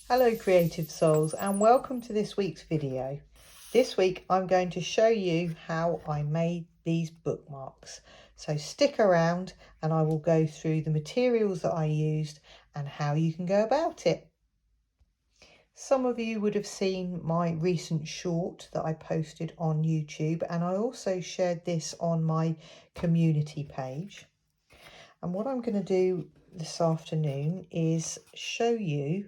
Hello creative souls and welcome to this week's video. This week I'm going to show you how I made these bookmarks. So stick around and I will go through the materials that I used and how you can go about it. Some of you would have seen my recent short that I posted on YouTube, and I also shared this on my community page. And what I'm going to do this afternoon is show you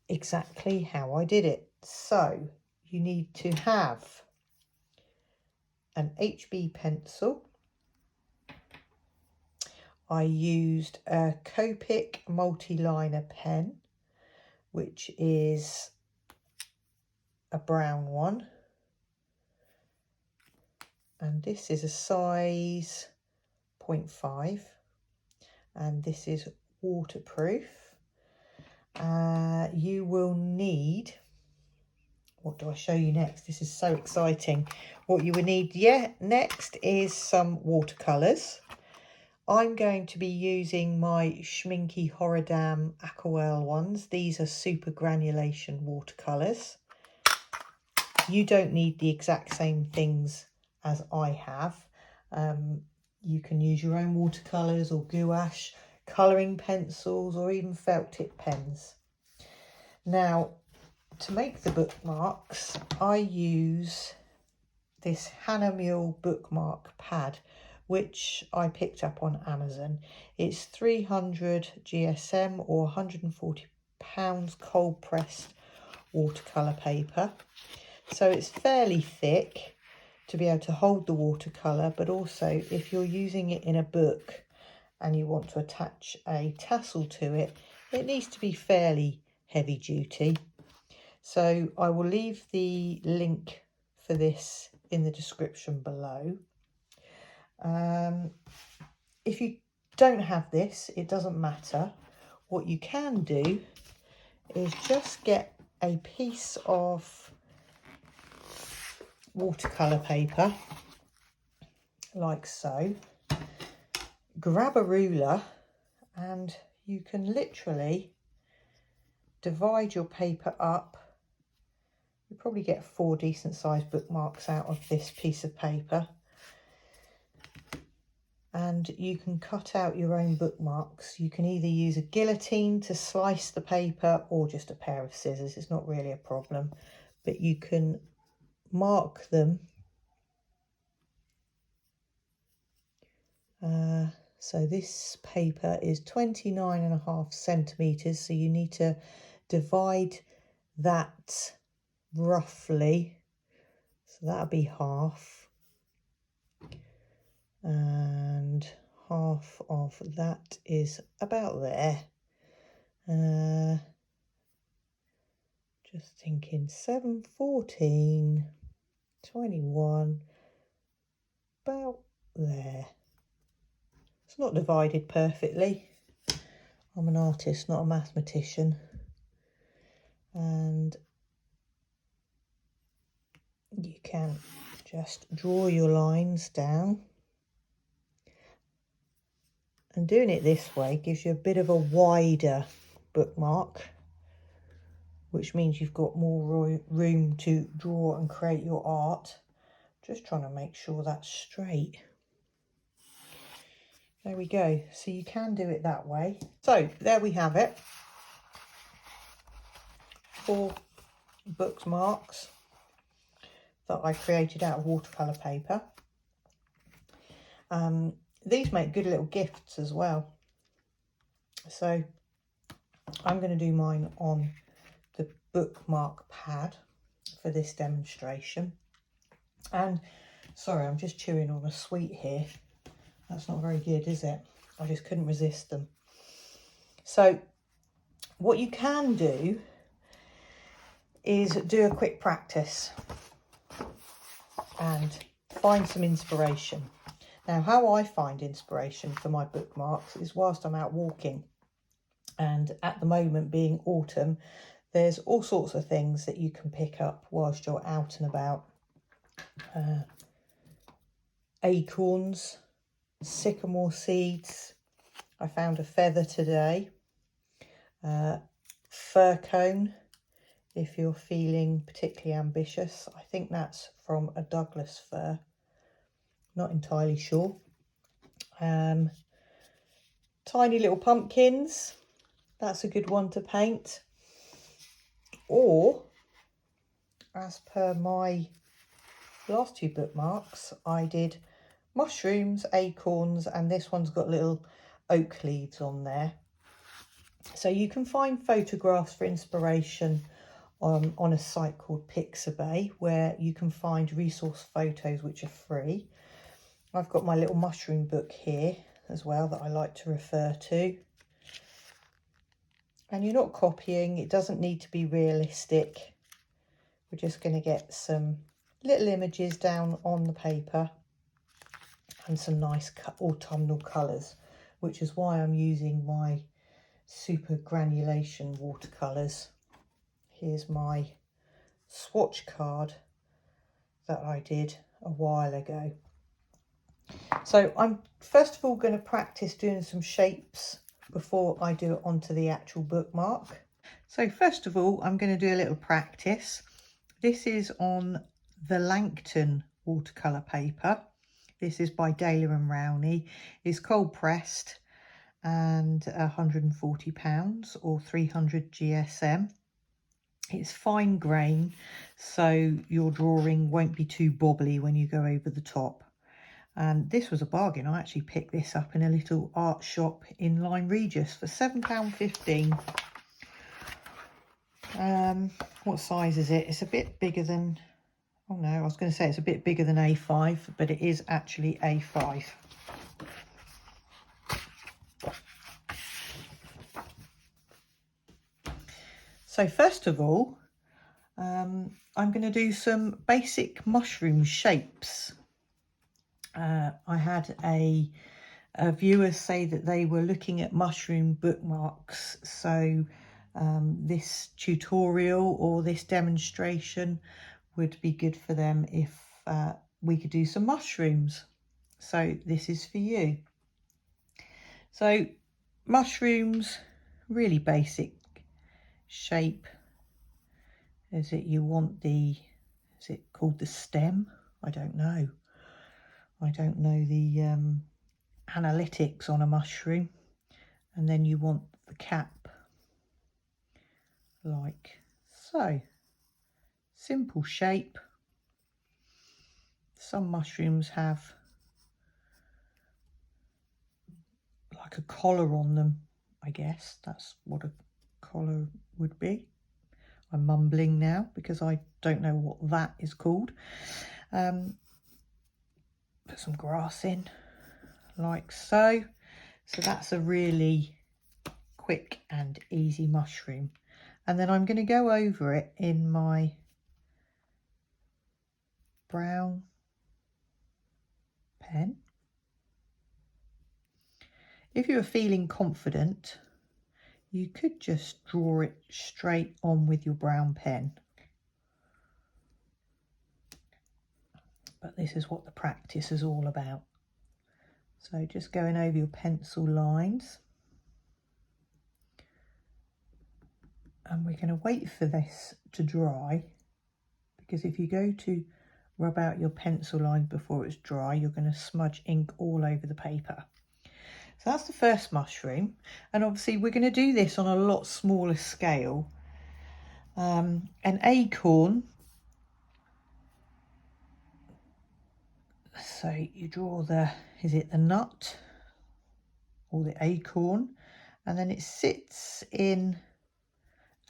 exactly how I did it. So you need to have an HB pencil. I used a Copic multi-liner pen, which is a brown one, and this is a size 0.5, and this is waterproof. You will need, what do I show you next? This is so exciting. What you will need next is some watercolours. I'm going to be using my Schminky Horadam Aquarelle ones. These are super granulation watercolours. You don't need the exact same things as I have. You can use your own watercolours or gouache, colouring pencils, or even felt tip pens. Now, to make the bookmarks, I use this Hannah Mule bookmark pad, which I picked up on Amazon. It's 300 GSM or 140 pounds cold pressed watercolour paper. So it's fairly thick to be able to hold the watercolour, but also if you're using it in a book and you want to attach a tassel to it, it needs to be fairly heavy duty. So I will leave the link for this in the description below. If you don't have this, it doesn't matter. What you can do is just get a piece of watercolour paper like so, grab a ruler, and you can literally divide your paper up. You probably get 4 decent sized bookmarks out of this piece of paper, and you can cut out your own bookmarks. You can either use a guillotine to slice the paper or just a pair of scissors. It's not really a problem, but you can mark them. So this paper is 29.5 centimetres, so you need to divide that roughly, so that'll be half, and half of that is about there. Just thinking 7, 14, 21, about there. It's not divided perfectly. I'm an artist, not a mathematician. And you can just draw your lines down. And doing it this way gives you a bit of a wider bookmark, which means you've got more room to draw and create your art. Just trying to make sure that's straight. There we go. So you can do it that way. So there we have it. 4 bookmarks that I created out of watercolour paper. These make good little gifts as well. So I'm going to do mine on the bookmark pad for this demonstration. And sorry, I'm just chewing on a sweet here. That's not very good, is it? I just couldn't resist them. So what you can do is do a quick practice and find some inspiration. Now, how I find inspiration for my bookmarks is whilst I'm out walking. And at the moment, being autumn, there's all sorts of things that you can pick up whilst you're out and about. Acorns, sycamore seeds. I found a feather today. fir cone if you're feeling particularly ambitious. I think that's from a Douglas fir, not entirely sure. Tiny little pumpkins, that's a good one to paint. Or, as per my last two bookmarks, I did mushrooms, acorns, and this one's got little oak leaves on there. So you can find photographs for inspiration on a site called Pixabay, where you can find resource photos which are free. I've got my little mushroom book here as well that I like to refer to. And you're not copying, it doesn't need to be realistic. We're just going to get some little images down on the paper and some nice autumnal colours, which is why I'm using my super granulation watercolours. Here's my swatch card that I did a while ago. So I'm first of all going to practice doing some shapes before I do it onto the actual bookmark. So first of all, I'm going to do a little practice. This is on the Langton watercolour paper. This is by Daler and Rowney. It's cold pressed and £140 or 300 GSM. It's fine grain, so your drawing won't be too bobbly when you go over the top. And this was a bargain. I actually picked this up in a little art shop in Lyme Regis for £7.15. What size is it? It's a bit bigger than, oh no, I was going to say it's a bit bigger than A5, but it is actually A5. So first of all, I'm going to do some basic mushroom shapes. I had a viewer say that they were looking at mushroom bookmarks, so this tutorial or this demonstration would be good for them if we could do some mushrooms. So this is for you. So mushrooms, really basic shape. Is it you want the, is it called the stem? I don't know. I don't know the analytics on a mushroom. And then you want the cap like so. Simple shape. Some mushrooms have like a collar on them, I guess. That's what a collar would be. I'm mumbling now because I don't know what that is called. Put some grass in like so. So that's a really quick and easy mushroom. And then I'm going to go over it in my brown pen. If you're feeling confident, you could just draw it straight on with your brown pen. But this is what the practice is all about. So just going over your pencil lines. And we're going to wait for this to dry, because if you go to rub out your pencil lines before it's dry, you're going to smudge ink all over the paper. So that's the first mushroom, and obviously we're going to do this on a lot smaller scale. An acorn, so you draw the, is it the nut or the acorn, and then it sits in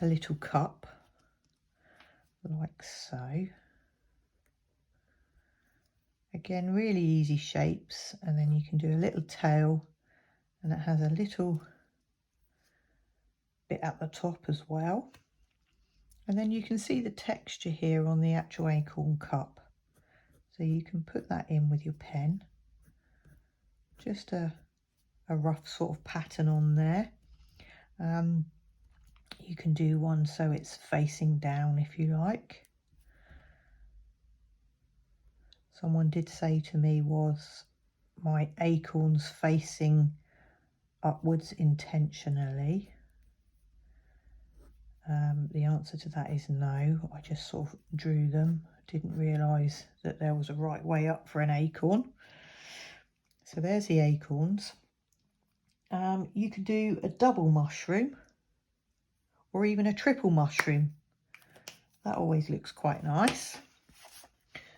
a little cup like so. Again, really easy shapes, and then you can do a little tail, and it has a little bit at the top as well. And then you can see the texture here on the actual acorn cup. So you can put that in with your pen. Just a rough sort of pattern on there. You can do one so it's facing down if you like. Someone did say to me, was my acorns facing upwards intentionally? The answer to that is no. I just sort of drew them. Didn't realise that there was a right way up for an acorn. So there's the acorns. You could do a double mushroom or even a triple mushroom. That always looks quite nice.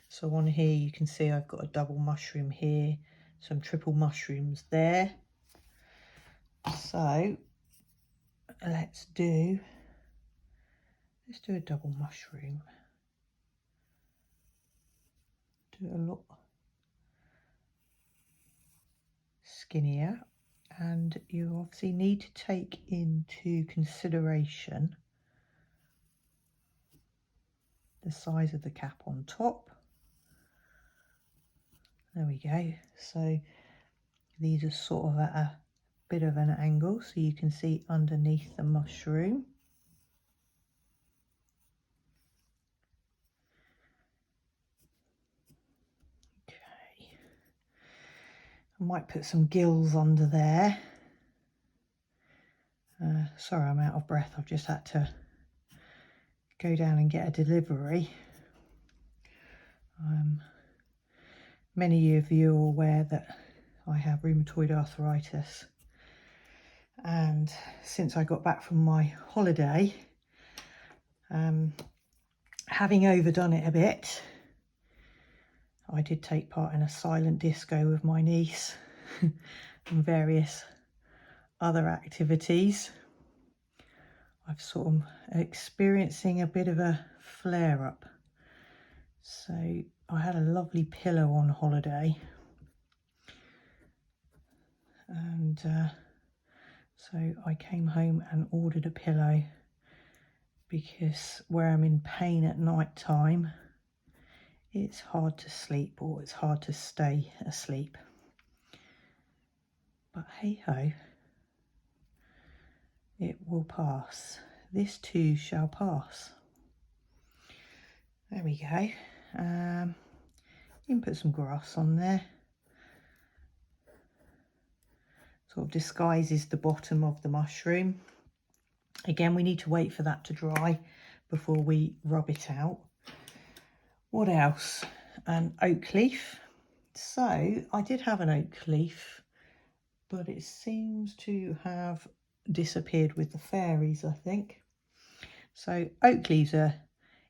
So on here you can see I've got a double mushroom here, some triple mushrooms there. So let's do a double mushroom. Do it a lot skinnier, and you obviously need to take into consideration the size of the cap on top. There we go. So these are sort of at a bit of an angle, so you can see underneath the mushroom. Okay. I might put some gills under there. Sorry, I'm out of breath. I've just had to go down and get a delivery. Many of you are aware that I have rheumatoid arthritis, and since I got back from my holiday, having overdone it a bit, I did take part in a silent disco with my niece and various other activities. I've sort of experiencing a bit of a flare-up. So I had a lovely pillow on holiday, and so I came home and ordered a pillow because where I'm in pain at night time, it's hard to sleep, or it's hard to stay asleep. But hey ho, it will pass. This too shall pass. There we go. You can put some grass on there. Sort of disguises the bottom of the mushroom. Again, we need to wait for that to dry before we rub it out. What else? An oak leaf. So I did have an oak leaf, but it seems to have disappeared with the fairies, I think. So oak leaves are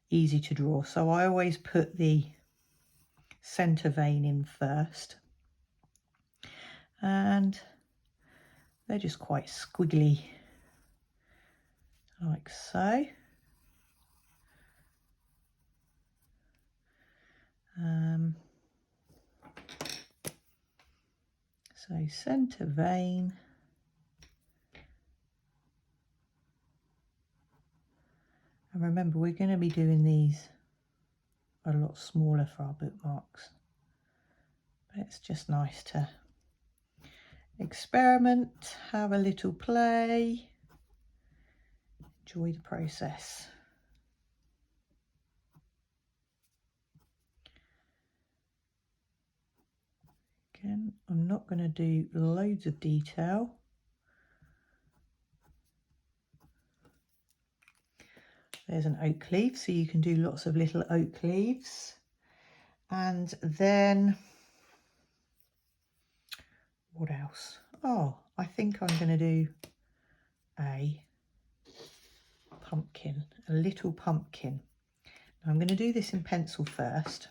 easy to draw, so I always put the centre vein in first, and they're just quite squiggly, like so. So centre vein, and remember we're going to be doing these a lot smaller for our bookmarks, but it's just nice to experiment, have a little play, enjoy the process. Again, I'm not going to do loads of detail. There's an oak leaf, so you can do lots of little oak leaves. And then, what else? Oh, I think I'm going to do a pumpkin, a little pumpkin. Now I'm going to do this in pencil first.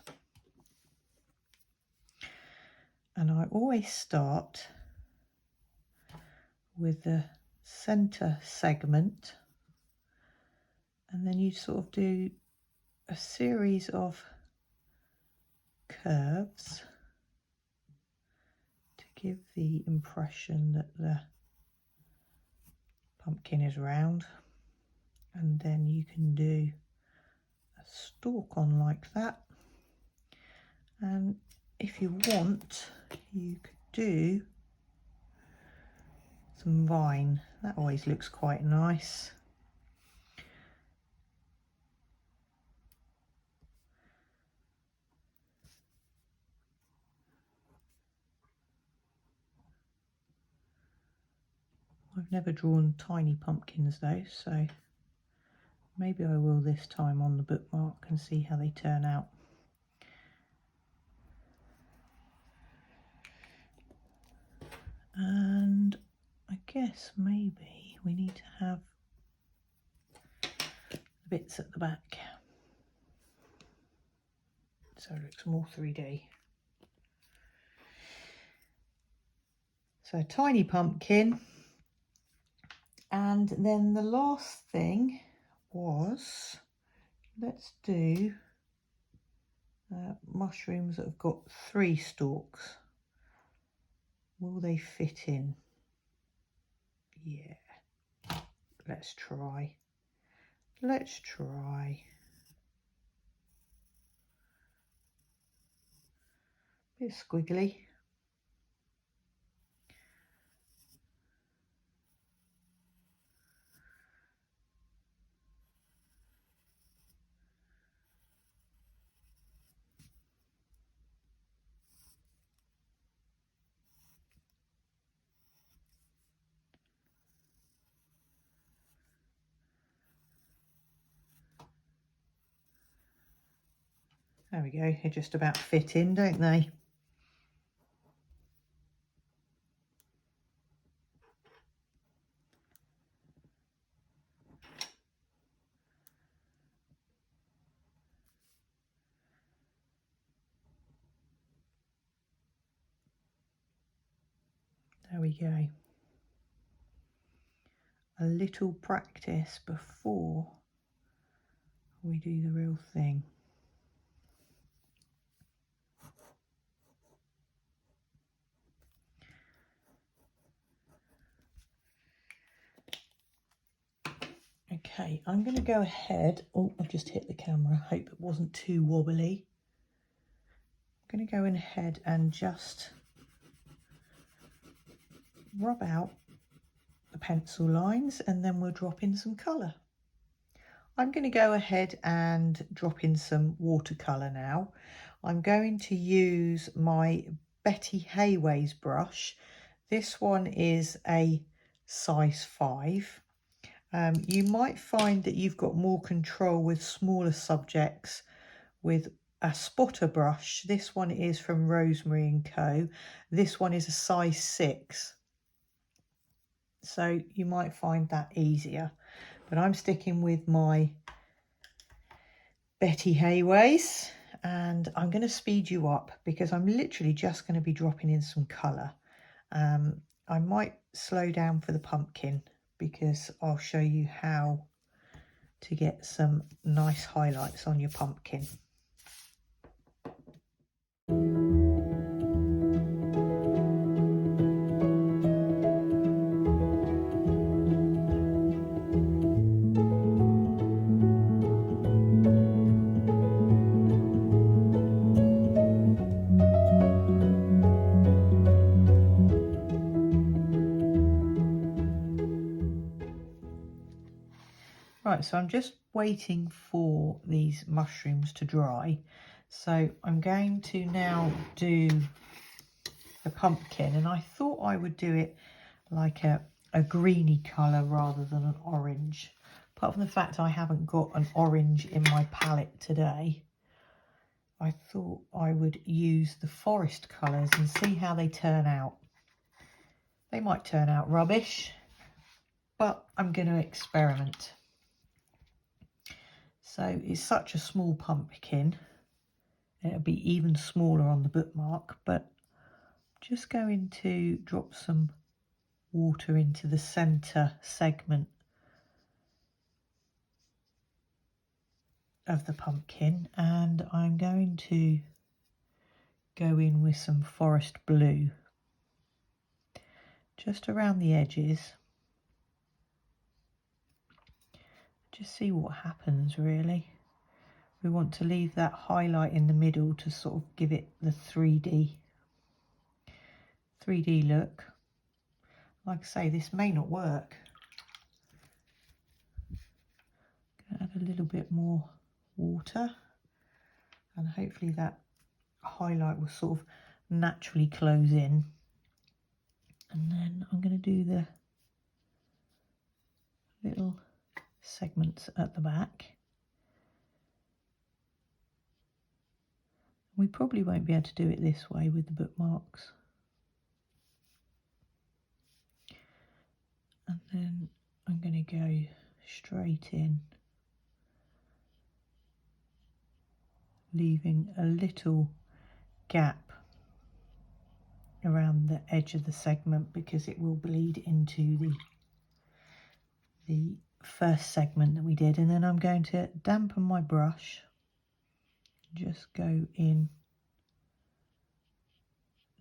And I always start with the centre segment, and then you sort of do a series of curves to give the impression that the pumpkin is round, and then you can do a stalk on like that, and if you want you could do some vine. That always looks quite nice. I've never drawn tiny pumpkins though, so Maybe I will this time on the bookmark and see how they turn out. And I guess maybe we need to have the bits at the back so it looks more 3D. So tiny pumpkin. And then the last thing was, let's do mushrooms that have got 3 stalks. Will they fit in? Yeah, let's try. Let's try. Bit squiggly. There we go, they just about fit in, don't they? There we go. A little practice before we do the real thing. Okay, I'm going to go ahead. Oh, I've just hit the camera. Hope it wasn't too wobbly. I'm going to go in ahead and just rub out the pencil lines, and then we'll drop in some colour. I'm going to go ahead and drop in some watercolour now. I'm going to use my Betty Hayway's brush. This one is a size 5. You might find that you've got more control with smaller subjects with a spotter brush. This one is from Rosemary & Co. This one is a size 6. So you might find that easier. But I'm sticking with my Betty Hayway's, and I'm going to speed you up because I'm literally just going to be dropping in some colour. I might slow down for the pumpkin because I'll show you how to get some nice highlights on your pumpkin. Right, so I'm just waiting for these mushrooms to dry. So I'm going to now do the pumpkin, and I thought I would do it like a greeny colour rather than an orange. Apart from the fact I haven't got an orange in my palette today, I thought I would use the forest colours and see how they turn out. They might turn out rubbish, but I'm going to experiment. So it's such a small pumpkin, it'll be even smaller on the bookmark, but I'm just going to drop some water into the centre segment of the pumpkin, and I'm going to go in with some forest blue just around the edges. Just see what happens, really. We want to leave that highlight in the middle to sort of give it the 3D look. Like I say, this may not work. Add a little bit more water, and hopefully that highlight will sort of naturally close in. And then I'm going to do the little segments at the back. We probably won't be able to do it this way with the bookmarks. And then I'm going to go straight in, leaving a little gap around the edge of the segment because it will bleed into the first segment that we did. And then I'm going to dampen my brush, just go in,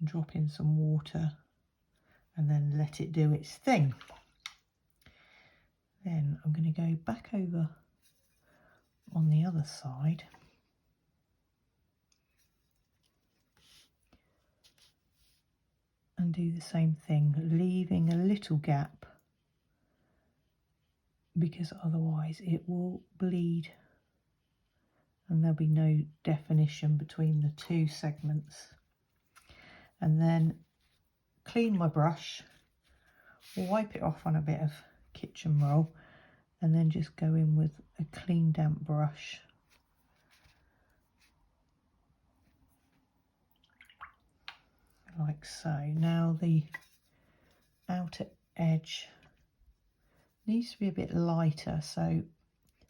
drop in some water, and then let it do its thing. Then I'm going to go back over on the other side and do the same thing, leaving a little gap because otherwise it will bleed and there'll be no definition between the two segments. And then clean my brush, wipe it off on a bit of kitchen roll, and then just go in with a clean damp brush like so. Now the outer edge needs to be a bit lighter, so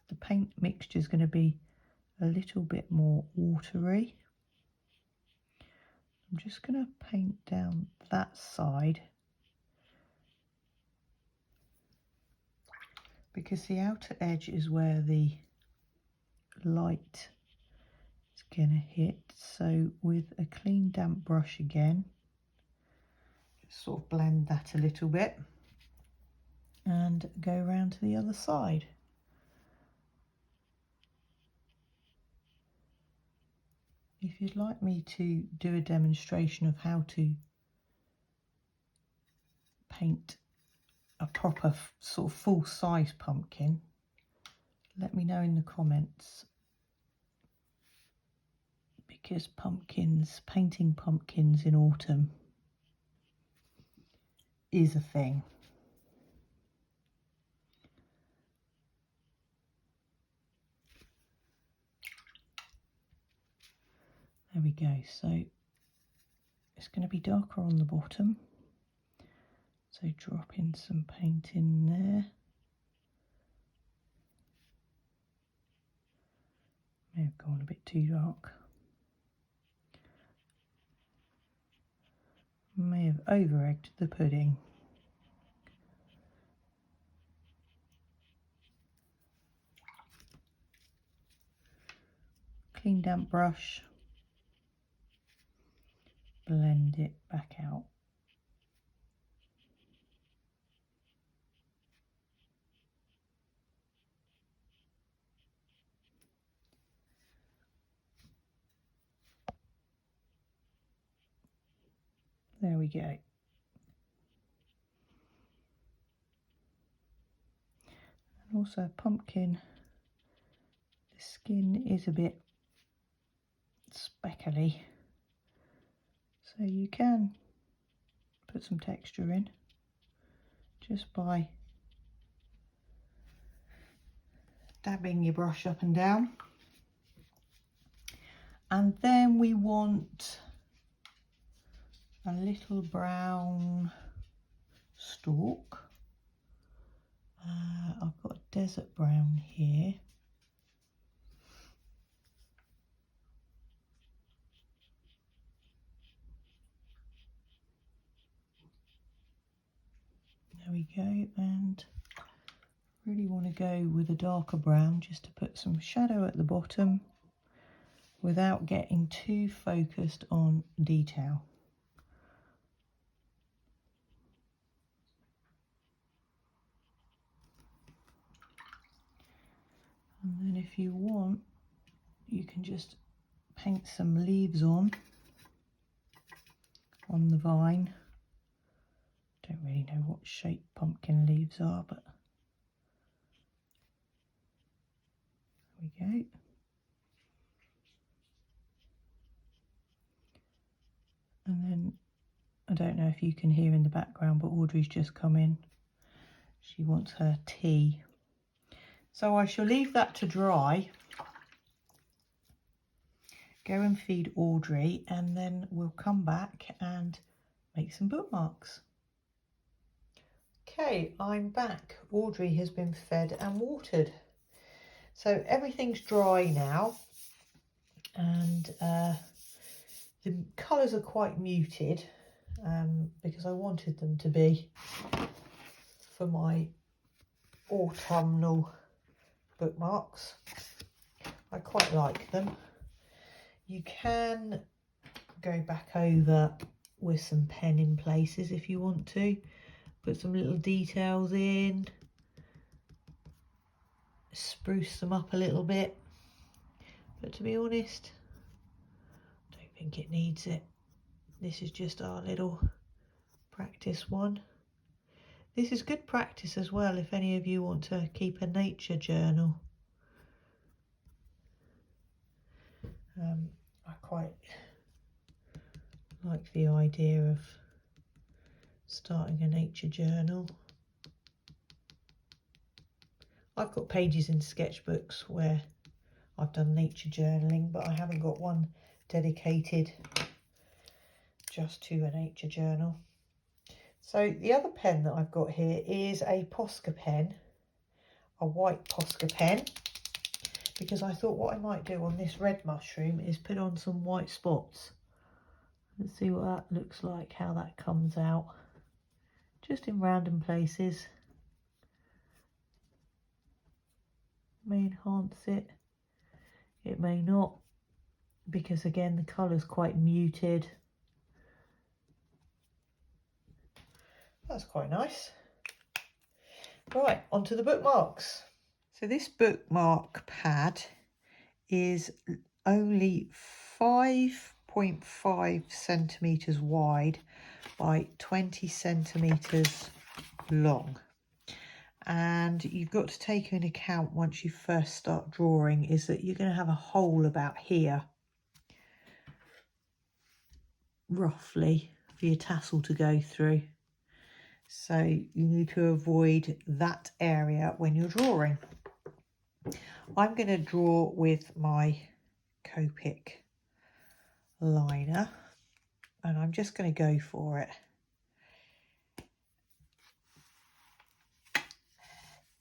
the paint mixture is going to be a little bit more watery. I'm just going to paint down that side because the outer edge is where the light is going to hit. So with a clean damp brush again, just sort of blend that a little bit and go around to the other side. If you'd like me to do a demonstration of how to paint a proper sort of full-size pumpkin, let me know in the comments, because painting pumpkins in autumn is a thing. There we go. So it's going to be darker on the bottom. So drop in some paint in there. May have gone a bit too dark. May have over-egged the pudding. Clean damp brush. Blend it back out. There we go. And also pumpkin, the skin is a bit speckly, so you can put some texture in just by dabbing your brush up and down. And then we want a little brown stalk. I've got a desert brown here. There we go, and really want to go with a darker brown just to put some shadow at the bottom without getting too focused on detail. And then if you want, you can just paint some leaves on the vine. Don't really know what shape pumpkin leaves are, but there we go. And then, I don't know if you can hear in the background, but Audrey's just come in. She wants her tea. So I shall leave that to dry, go and feed Audrey, and then we'll come back and make some bookmarks. Okay, I'm back. Audrey has been fed and watered. So everything's dry now, and the colours are quite muted because I wanted them to be for my autumnal bookmarks. I quite like them. You can go back over with some pen in places if you want to. Put some little details in, spruce them up a little bit, but to be honest, I don't think it needs it. This is just our little practice one. This is good practice as well if any of you want to keep a nature journal. I quite like the idea of starting a nature journal. I've got pages in sketchbooks where I've done nature journaling, but I haven't got one dedicated just to a nature journal. So the other pen that I've got here is a Posca pen, a white Posca pen, because I thought what I might do on this red mushroom is put on some white spots. Let's see what that looks like, how that comes out, just in random places. May enhance it, it may not, because again the colour's quite muted. That's quite nice. Right, onto the bookmarks. So this bookmark pad is only 5.5 centimetres wide by 20 centimetres long. And you've got to take into account once you first start drawing is that you're going to have a hole about here, roughly, for your tassel to go through. So you need to avoid that area when you're drawing. I'm going to draw with my Copic liner, and I'm just going to go for it.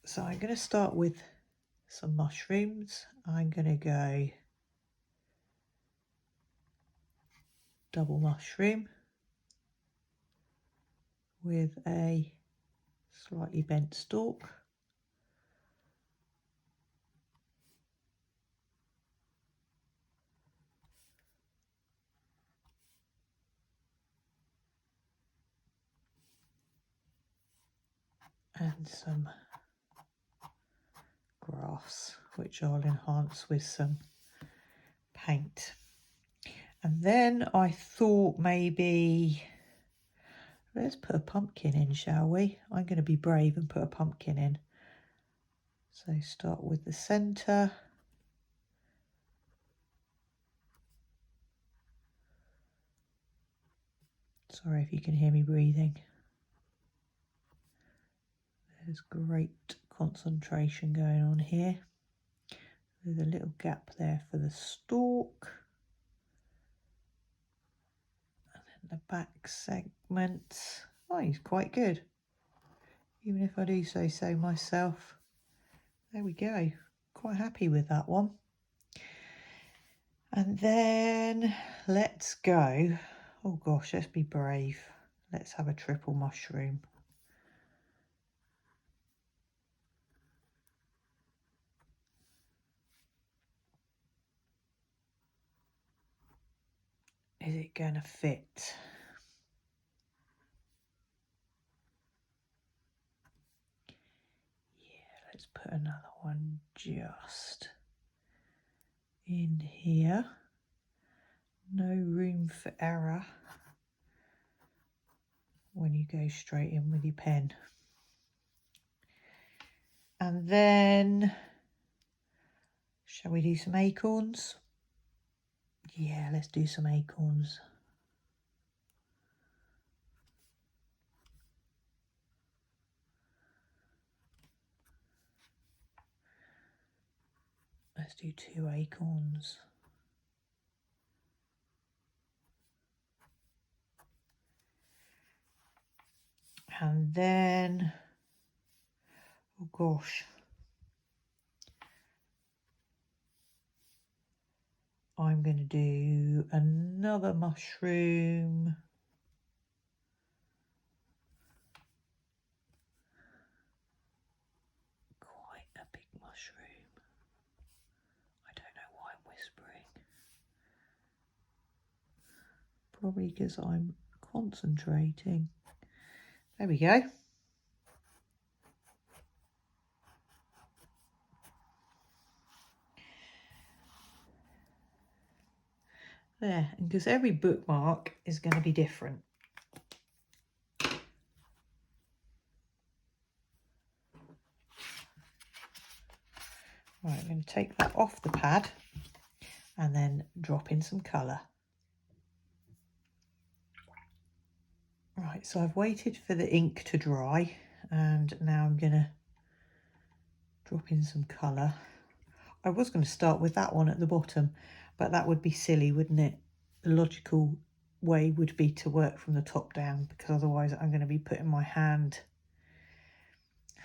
So I'm going to start with some mushrooms. I'm going to go double mushroom with a slightly bent stalk. And some grass, which I'll enhance with some paint. And then I thought maybe let's put a pumpkin in, shall we? I'm going to be brave and put a pumpkin in. So start with the centre. Sorry if you can hear me breathing. There's great concentration going on here. There's a little gap there for the stalk. And then the back segment. Oh, he's quite good. Even if I do say so myself. There we go. Quite happy with that one. And then let's go. Oh gosh, let's be brave. Let's have a triple mushroom. Is it going to fit? Yeah, let's put another one just in here. No room for error when you go straight in with your pen. And then, shall we do some acorns? Yeah, let's do some acorns. let's do 2 acorns. And then, oh gosh, I'm going to do another mushroom. Quite a big mushroom. I don't know why I'm whispering. Probably because I'm concentrating. There we go. There, and because every bookmark is going to be different. Right, I'm going to take that off the pad and then drop in some colour. Right, so I've waited for the ink to dry and now I'm going to drop in some colour. I was going to start with that one at the bottom, but that would be silly, wouldn't it? The logical way would be to work from the top down, because otherwise I'm going to be putting my hand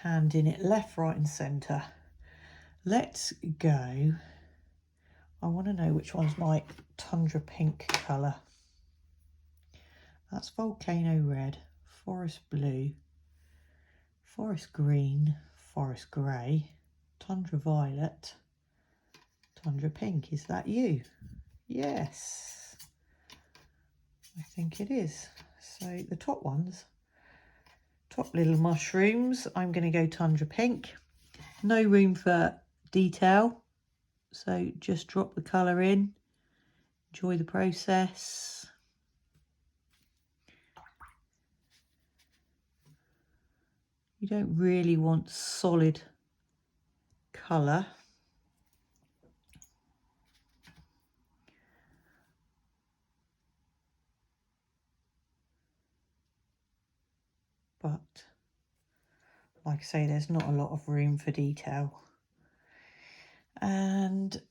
in it left, right and centre. Let's go. I want to know which one's my tundra pink colour. That's volcano red, forest blue, forest green, forest grey, tundra violet, tundra pink. Is that you? Yes, I think it is. So the top ones, top little mushrooms, I'm going to go tundra pink. No room for detail, so just drop the colour in, enjoy the process. You don't really want solid colour. But like I say, there's not a lot of room for detail. And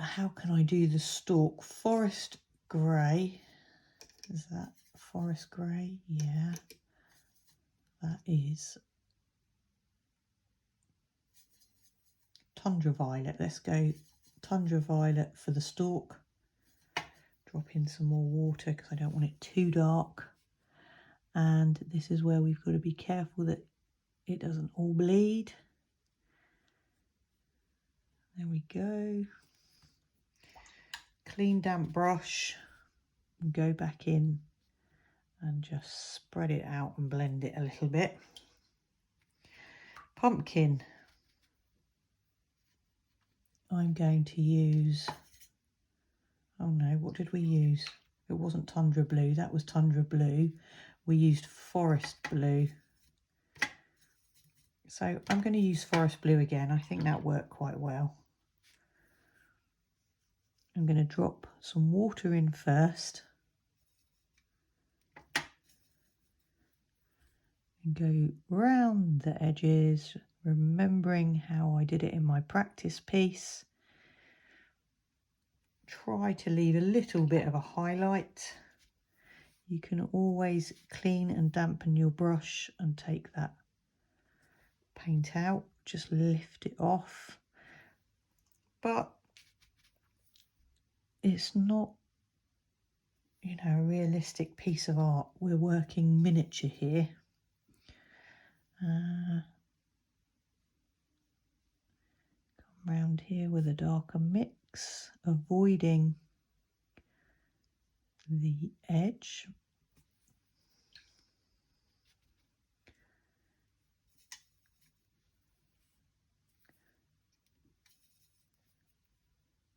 how can I do the stalk? Forest grey. Is that forest grey? Yeah, that is. Tundra violet. Let's go tundra violet for the stalk. Drop in some more water because I don't want it too dark. And this is where we've got to be careful that it doesn't all bleed. There we go. Clean damp brush. Go back in and just spread it out and blend it a little bit. Pumpkin. I'm going to use, oh no, what did we use? It wasn't tundra blue, that was tundra blue. We used forest blue. So I'm going to use forest blue again. I think that worked quite well. I'm going to drop some water in first. And go round the edges, remembering how I did it in my practice piece. Try to leave a little bit of a highlight. You can always clean and dampen your brush and take that paint out, just lift it off. But it's not, you know, a realistic piece of art. We're working miniature here. Come round here with a darker mix, avoiding the edge.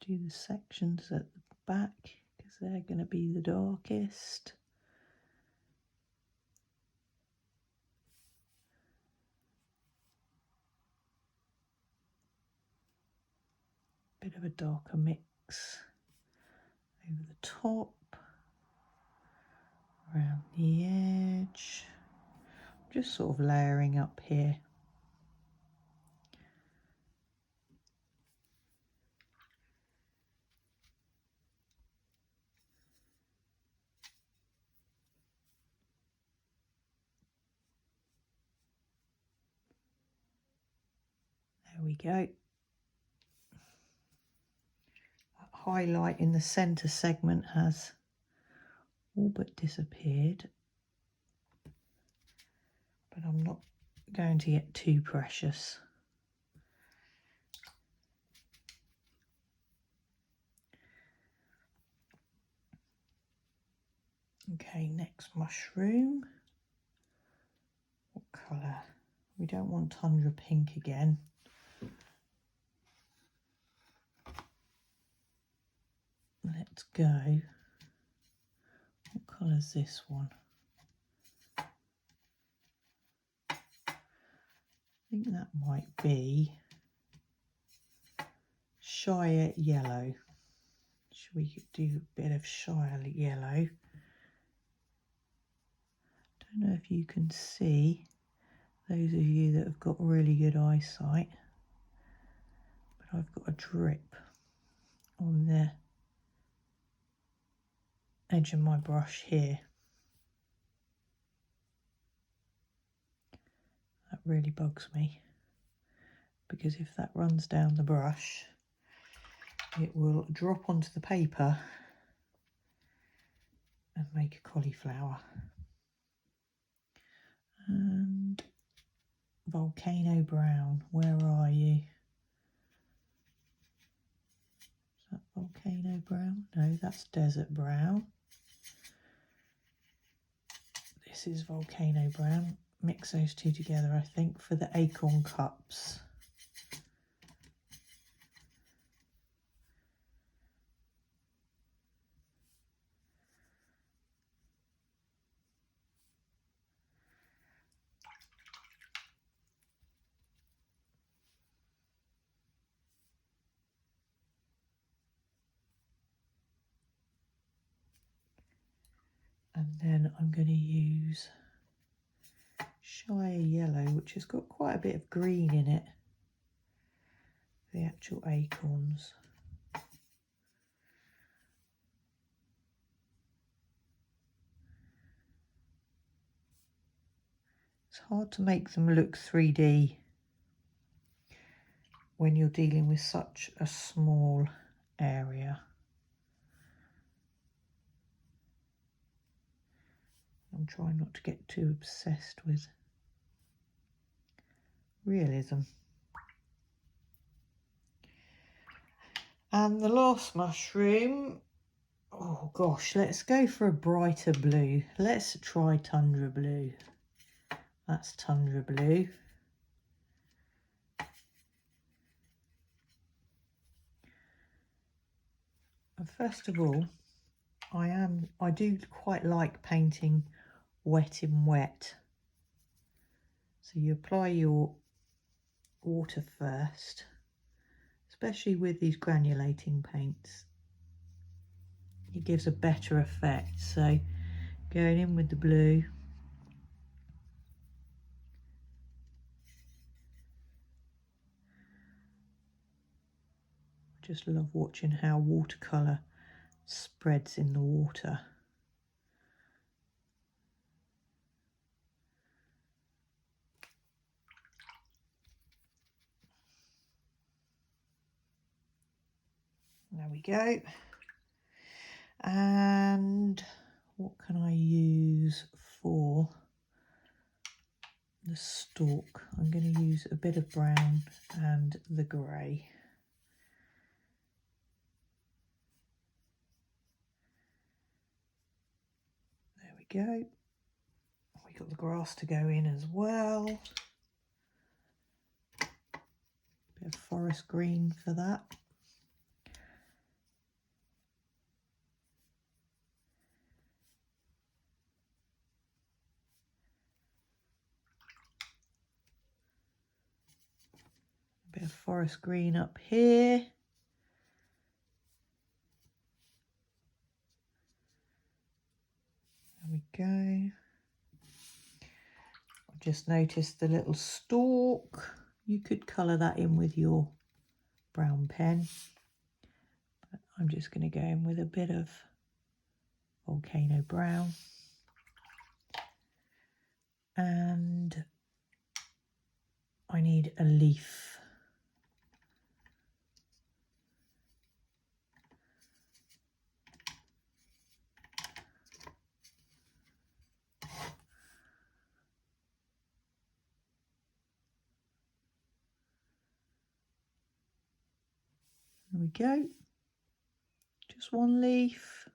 Do the sections at the back because they're going to be the darkest. Bit of a darker mix over the top, around the edge, just sort of layering up here. we go. That highlight in the centre segment has all but disappeared, but I'm not going to get too precious. Okay, next mushroom. What colour? We don't want Tundra Pink again. Let's go. What colour is this one? I think that might be Shire Yellow. Should we do a bit of Shire Yellow? Don't know if you can see, those of you that have got really good eyesight, but I've got a drip on the edge of my brush here. That really bugs me, because if that runs down the brush, it will drop onto the paper and make a cauliflower. And Volcano Brown, where are you? Is that Volcano Brown? No, that's Desert Brown. This is Volcano Brown. Mix those two together, I think, for the acorn cups. And then I'm going to use Shire Yellow, which has got quite a bit of green in it, the actual acorns. It's hard to make them look 3D when you're dealing with such a small area. I'm trying not to get too obsessed with realism. And the last mushroom, oh gosh, let's go for a brighter blue. Let's try Tundra Blue. That's Tundra Blue. And first of all, I do quite like painting wet in wet. So you apply your water first, especially with these granulating paints. It gives a better effect. So going in with the blue. I just love watching how watercolour spreads in the water. There we go. And what can I use for the stalk? I'm going to use a bit of brown and the grey. There we go. We got the grass to go in as well. Bit of forest green for that. Bit of forest green up here. There we go. I've just noticed the little stalk. You could colour that in with your brown pen. But I'm just going to go in with a bit of Volcano Brown. And I need a leaf. There we go. Just one leaf.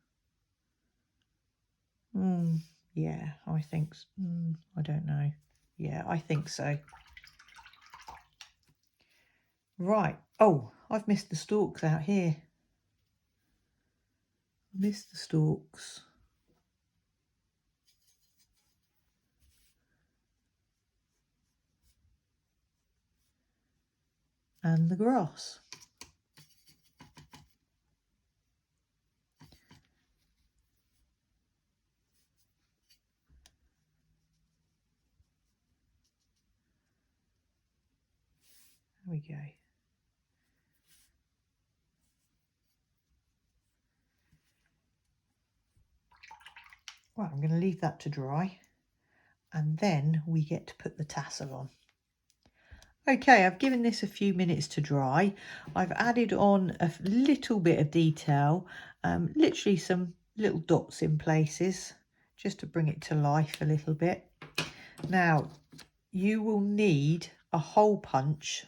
Yeah, I think, I don't know. Yeah, I think so. Right. Oh, I've missed the stalks out here. Missed the stalks. And the grass. There we go. Right, I'm going to leave that to dry, and then we get to put the tassel on. Okay, I've given this a few minutes to dry. I've added on a little bit of detail, literally some little dots in places, just to bring it to life a little bit. Now, you will need a hole punch.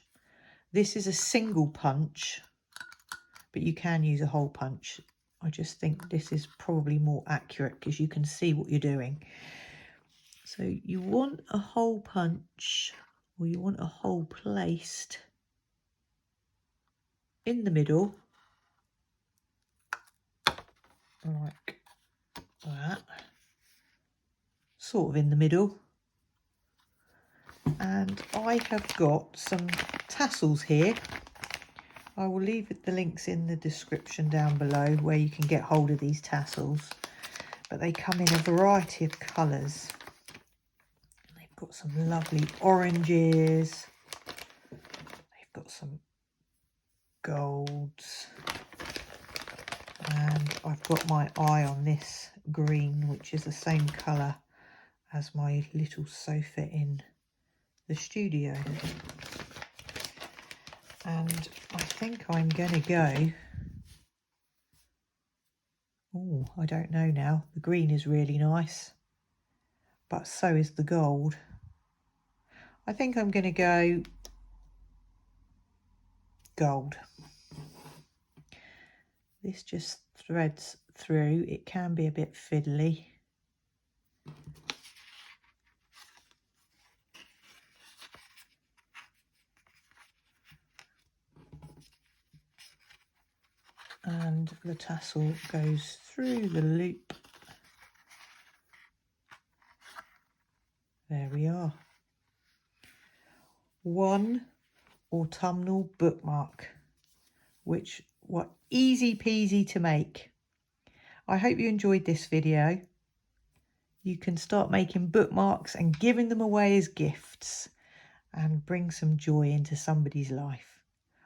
This is a single punch, but you can use a hole punch. I just think this is probably more accurate because you can see what you're doing. So you want a hole punch, or you want a hole placed in the middle, like that, sort of in the middle. And I have got some tassels here. I will leave the links in the description down below where you can get hold of these tassels, but they come in a variety of colours. They've got some lovely oranges, they've got some golds, and I've got my eye on this green, which is the same colour as my little sofa in the studio. And I think I'm going to go, oh, I don't know now. The green is really nice, but so is the gold. I think I'm going to go gold. This just threads through. It can be a bit fiddly. And the tassel goes through the loop. There we are. One autumnal bookmark, which were easy peasy to make. I hope you enjoyed this video. You can start making bookmarks and giving them away as gifts and bring some joy into somebody's life.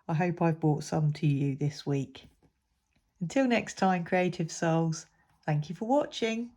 I hope I've brought some to you this week. Until next time, creative souls, thank you for watching.